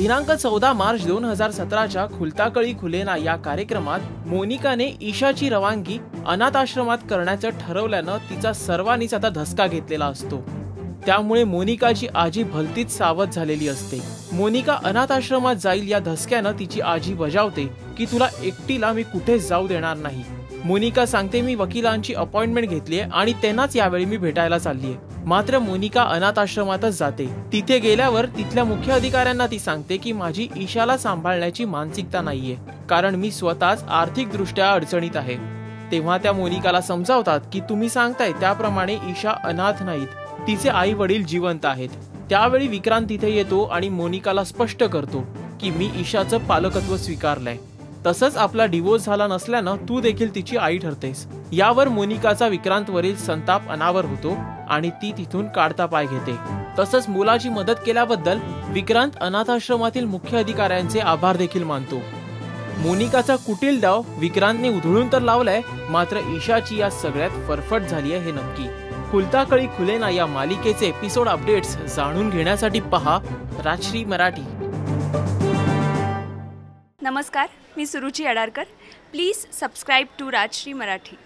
दिनांक 14 मार्च 2017च्या खुलता कळी खुलेना या कार्यक्रमात मोनिकाने ईशाची रवानगी अनाथ आश्रमात करण्याचं ठरवल्यानं तिचा सर्वांनीच आता धसका घेतलेला असतो। त्यामुळे मोनिकाची आजी भलतीच सावध झालेली असते। मोनिका अनाथ आश्रमात जाईल या धसक्यानं तिची आजी बजावते की तुला एकटीला मी कुठेच जाऊ देणार नाही। मोनिका सांगते मी वकिलांची अपॉइंटमेंट घेतलीये आणि त्यांनाच यावेळी मी भेटायला चाललीये। मात्र मोनिका अनाथ आश्रमातच जाते। तिथे गेल्यावर तिथल्या मुख्य अधिकाऱ्यांना ती सांगते की माझी ईशाला सांभाळण्याची मानसिकता नाहीये, कारण मी स्वतःच आर्थिकदृष्ट्या अडचणीत आहे। तेव्हा त्या मोनिकाला समजावतात की तुम्ही सांगताय त्याप्रमाणे ईशा अनाथ नाहीत, तिचे आई वडील जिवंत आहेत। त्यावेळी विक्रांत तिथे येतो आणि मोनिकाला स्पष्ट करतो की मी ईशाचं पालकत्व स्वीकारलंय, तसंच आपला डिवोर्स झाला नसल्यानं तू देखील तिची आई ठरतेस। यावर मोनिकाचा विक्रांतवरील संताप अनावर होतो आणि ती तिथून काढता पाय घेते। तसंच मुलाची मदत केल्याबद्दल विक्रांत अनाथाश्रमातील मुख्य अधिकाऱ्यांचे आभार देखील मानतो। मोनिकाचा कुटील डाव विक्रांतने उधळून तर लावलाय, मात्र ईशाची या सगळ्यात फरफट झाली आहे हे नक्की। खुलता कळी खुलेना या मालिकेचे एपिसोड अपडेट्स जाणून घेण्यासाठी पहा राजश्री मराठी। नमस्कार, मी Suruchi Adarkar. Please subscribe to Rajshri Marathi.